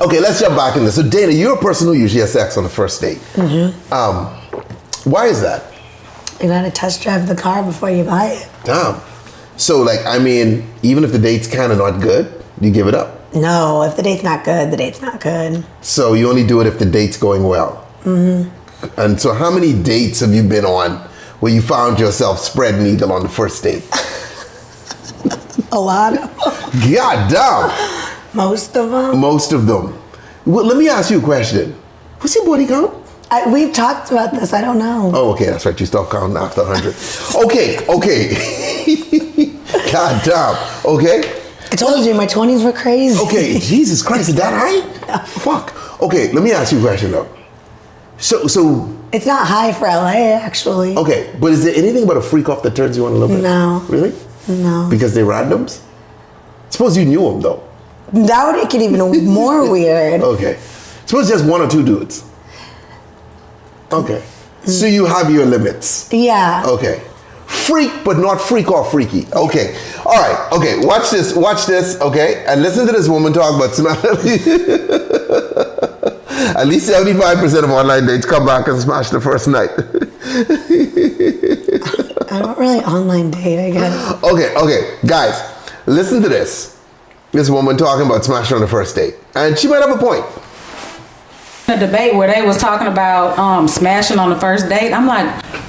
Okay, let's jump back in this. So Dana, you're a person who usually has sex on the first date. Why is that? You gotta test drive the car before you buy it. Damn. So like, I mean, even if the date's kind of not good, you give it up? No, if the date's not good, the date's not good. So you only do it if the date's going well? Mm-hmm. And so how many dates have you been on where you found yourself spread needle on the first date? A lot. God damn. Most of them. Most of them. Well, let me ask you a question. What's your body count? We've talked about this. I don't know. Oh, okay. That's right. You stop counting after 100. Okay. God damn. Okay. I told you, my 20s were crazy. Okay. Jesus Christ. Is that high? Fuck. Okay. Let me ask you a question, though. So. It's not high for LA, actually. Okay. But is there anything about a freak off that turns you on a little bit? No. Really? No. Because they're randoms? Suppose you knew them, though. That would make it even more weird. Okay. Suppose just one or two dudes. Okay. So you have your limits. Yeah. Okay. Freak, but not freak or freaky. Okay. All right. Okay. Watch this. Okay. And listen to this woman talk about smash. At least 75% of online dates come back and smash the first night. I don't really online date, I guess. Okay. Guys, listen to this. This woman talking about smashing on the first date. And she might have a point. A debate where they was talking about smashing on the first date. I'm like,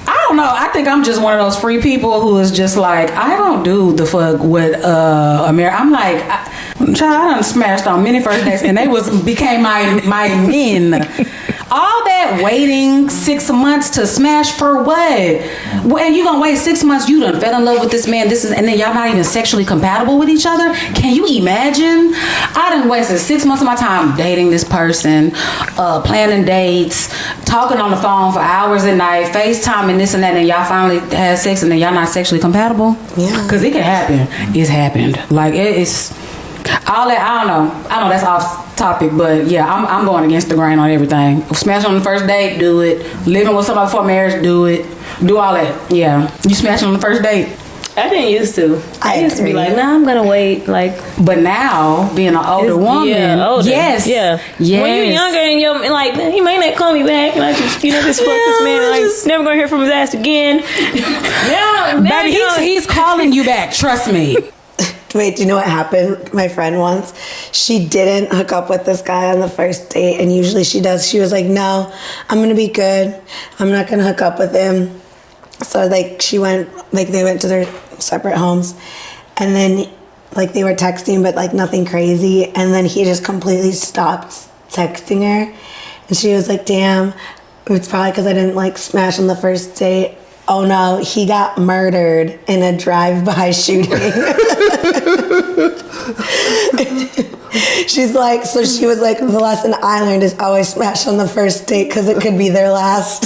I don't know. I think I'm just one of those free people who is just like, I don't do the fuck with America. I'm like, I done smashed on many first dates, and they became my men. All that waiting 6 months to smash for what? Well, you gonna wait 6 months? You done fell in love with this man. And then y'all not even sexually compatible with each other. Can you imagine? I done wasted 6 months of my time dating this person, planning dates, talking on the phone for hours at night, FaceTime and this and that, and y'all finally had sex, and then y'all not sexually compatible. Yeah, because it can happen. It's happened. Like it's. All that, I don't know that's off topic, but yeah, I'm going against the grain on everything. Smash on the first date, do it. Living with somebody before marriage, do it. Do all that. Yeah. You smash on the first date? I didn't used to. I used to be like, nah, I'm gonna wait. Like, but now being an older woman, older. Yes. When you're younger and you're like, he might not call me back, and I just, just fuck this man, like, never gonna hear from his ass again. now, baby, he's calling you back. Trust me. Wait, do you know what happened? My friend once, she didn't hook up with this guy on the first date, and usually she does. She was like, no, I'm gonna be good. I'm not gonna hook up with him. So like they went to their separate homes, and then like they were texting, but like nothing crazy. And then he just completely stopped texting her, and she was like, damn, it's probably because I didn't like smash on the first date. Oh no, he got murdered in a drive-by shooting. She's like, so she was like, the lesson I learned is always smash on the first date because it could be their last.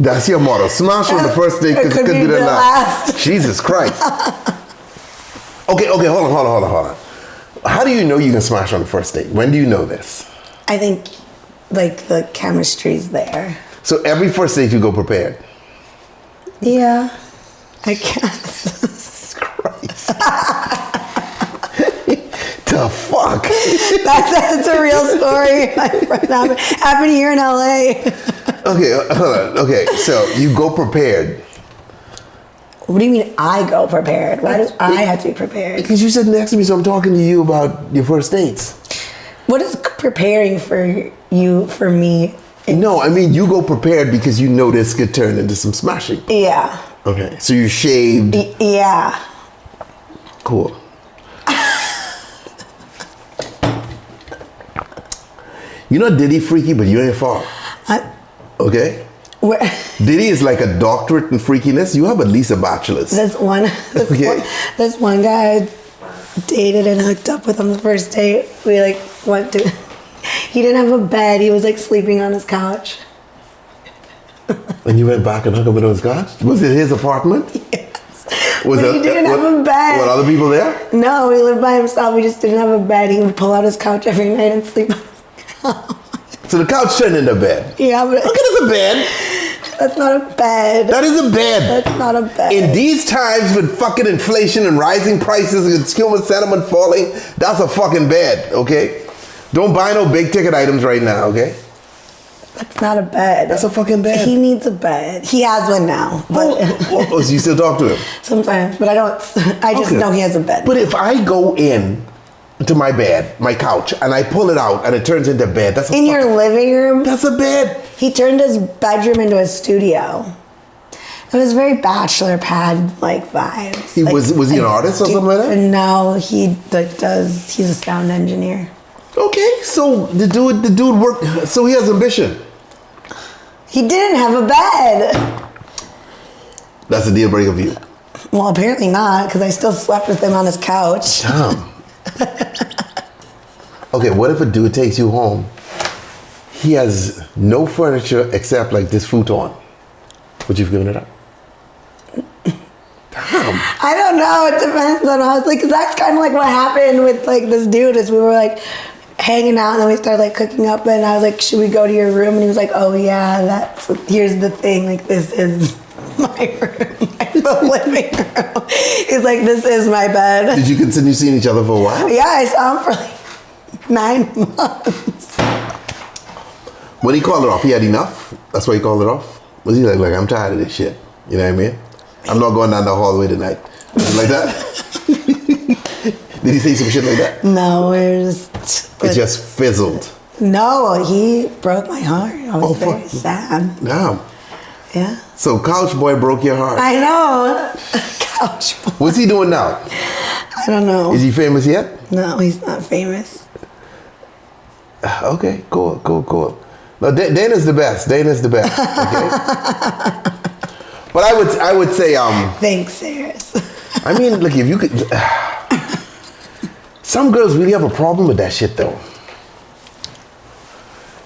That's your motto. Smash on the first date because it could be their last. Jesus Christ. Okay, hold on. How do you know you can smash on the first date? When do you know this? I think like the chemistry's there. So every first date you go prepared? Yeah, I guess. Jesus Christ. The fuck? That's a real story. Happened here in LA. Okay, hold on. Okay, so you go prepared. What do you mean I go prepared? Why do I have to be prepared? Because you sat next to me, so I'm talking to you about your first dates. What is preparing for you, for me? No, I mean you go prepared because you know this could turn into some smashing. Yeah. Okay, so you shaved. Yeah. Cool. You know Diddy freaky, but you ain't far. Okay? Diddy is like a doctorate in freakiness. You have at least a bachelor's. This one guy I dated and hooked up with on the first date. We like went to. He didn't have a bed. He was like sleeping on his couch. And you went back and hooked up with his couch? Was it his apartment? Yes. He didn't have a bed. What, other people there? No, he lived by himself. He just didn't have a bed. He would pull out his couch every night and sleep on his couch. So the couch turned into a bed? Yeah, but... Look at it as a bed. That's not a bed. That is a bed. That's not a bed. In these times with fucking inflation and rising prices and consumer sentiment falling, that's a fucking bed, okay? Don't buy no big ticket items right now, okay? That's not a bed. That's a fucking bed. He needs a bed. He has one now. But So you still talk to him? sometimes, but I don't. I just know he has a bed. But if I go in to my bed, my couch, and I pull it out and it turns into bed, that's in your living room. That's a bed. He turned his bedroom into a studio. It was very bachelor pad like vibes. He was he an artist or something like that? No, he does. He's a sound engineer. Okay, so the dude worked. So he has ambition. He didn't have a bed. That's a deal breaker for you. Well, apparently not, because I still slept with him on his couch. Damn. Okay, what if a dude takes you home? He has no furniture except like this futon. Would you have given it up? Damn. I don't know. It depends on how. Like, 'cause that's kind of like what happened with like this dude. Is we were like hanging out and then we started like cooking up, and I was like, "Should we go to your room?" And he was like, "Oh yeah, here's the thing. Like, this is my room, the living room." He's like, "This is my bed." Did you continue seeing each other for a while? Yeah, I saw him for like 9 months. When he called it off, he had enough? That's why he called it off? Was he like, I'm tired of this shit? You know what I mean? I'm not going down the hallway tonight. Like that? Did he say some shit like that? No, It just fizzled. No, he broke my heart. I was very sad. Damn. Yeah. So Couch Boy broke your heart. I know. Couch boy. What's he doing now? I don't know. Is he famous yet? No, he's not famous. Okay, cool. No, Dana's the best. Okay. But I would say Thanks, Saris. I mean, look, if you could, some girls really have a problem with that shit though.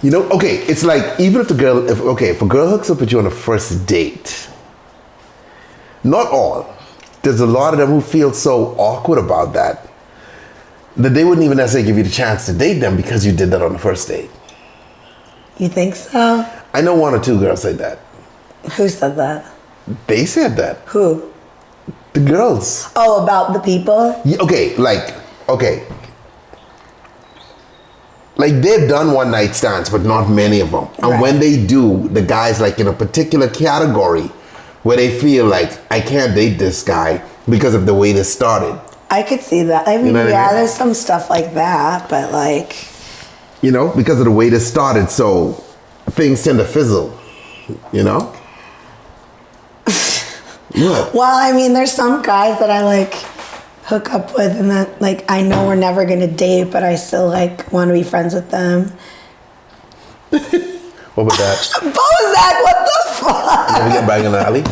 You know, okay, it's like even if if a girl hooks up with you on a first date, not all. There's a lot of them who feel so awkward about that they wouldn't even necessarily give you the chance to date them because you did that on the first date. You think so? I know 1 or 2 girls say that. Who said that? They said that. Who? The girls. Oh, about the people? Yeah, okay. Like they've done one night stands, but not many of them. And Right. when they do, the guy's like in a particular category where they feel like, I can't date this guy because of the way this started. I could see that. I mean, You know what I mean? there's some stuff like that, but like... You know, because of the way this started, so things tend to fizzle, you know? What? Well, I mean, there's some guys that I like hook up with and that like I know we're never gonna date, but I still like want to be friends with them. What about that? Bozak, what the fuck? You ever get back in the alley?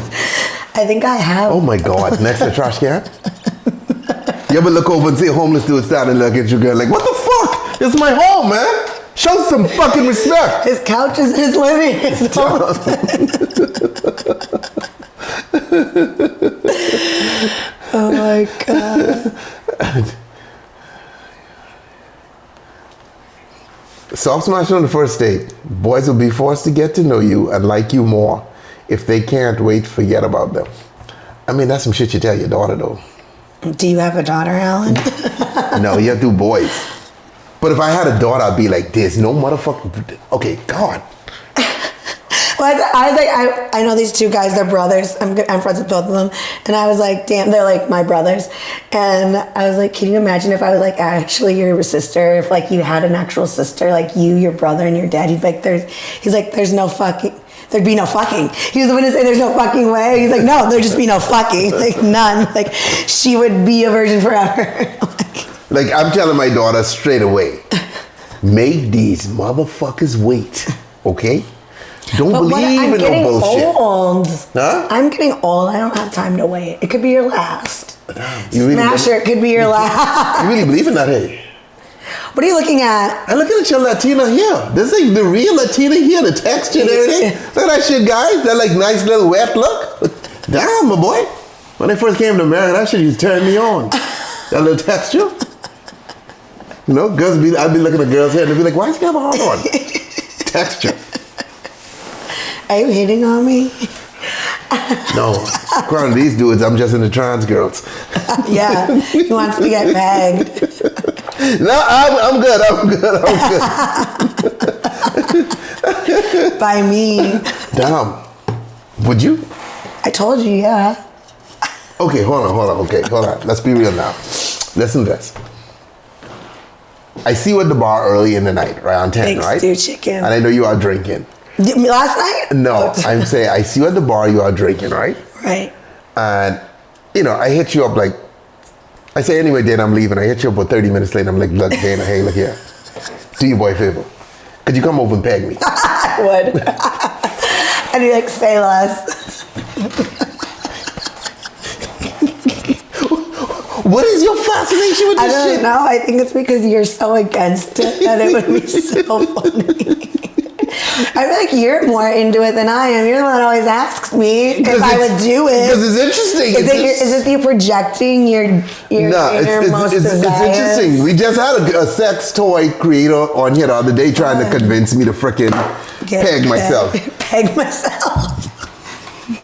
I think I have. Oh my God, next to the trash can? You ever look over and see a homeless dude standing and look at your girl like, what the fuck? This is my home, man. Show some fucking respect. His couch is his living room. Oh my God. Soft smashing on the first date. Boys will be forced to get to know you and like you more. If they can't wait, forget about them. I mean, that's some shit you tell your daughter though. Do you have a daughter, Alan? No, you have 2 boys. But if I had a daughter, I'd be like, there's no motherfucking... Okay, God. Well, I was like, I know these 2 guys, they're brothers. I'm friends with both of them. And I was like, damn, they're like my brothers. And I was like, can you imagine if I was like actually your sister, if like you had an actual sister, like you, your brother, and your dad, he's like, there's no fucking... There'd be no fucking. He was the one to say there's no fucking way. He's like, no, there'd just be no fucking. Like, none. Like, she would be a virgin forever. Like, I'm telling my daughter straight away, make these motherfuckers wait, okay? Don't believe in no bullshit. Old. Huh? I'm getting old. I don't have time to wait. It could be your last. You really Smasher, it could be your last. You really believe in that, hey? What are you looking at? I'm looking at your Latina hair. This is the real Latina hair, the texture and everything. Look at that shit, guys. That like nice little wet look. Damn, my boy. When I first came to America, that shit used to turn me on. That little texture. You know, I'd be looking at girls' hair and they'd be like, why does he have a hard on? Texture. Are you hitting on me? No. According to these dudes, I'm just into trans girls. Yeah, he wants to get pegged. No, I'm good. By me. Damn. Would you? I told you, yeah. Okay, hold on. Okay, hold on. Let's be real now. Listen to this. I see you at the bar early in the night, right? On 10, Big right? stew chicken. And I know you are drinking. Last night? No, I'm saying I see you at the bar, you are drinking, right? Right. And, you know, I hit you up like, I say, anyway, Dana, I'm leaving. I hit you up about 30 minutes later. I'm like, look, Dana, hey, look here. Do your boy a favor. Could you come over and peg me? I would. I'd be like, say less. What is your fascination with this I don't shit? know. I think it's because you're so against it that it would be so funny. I feel like you're more into it than I am. You're the one that always asks me if I would do it. Because it's interesting. Is this you projecting your innermost it's desires? interesting. We just had a sex toy creator on here the other day trying to convince me to frickin' peg myself. Peg myself.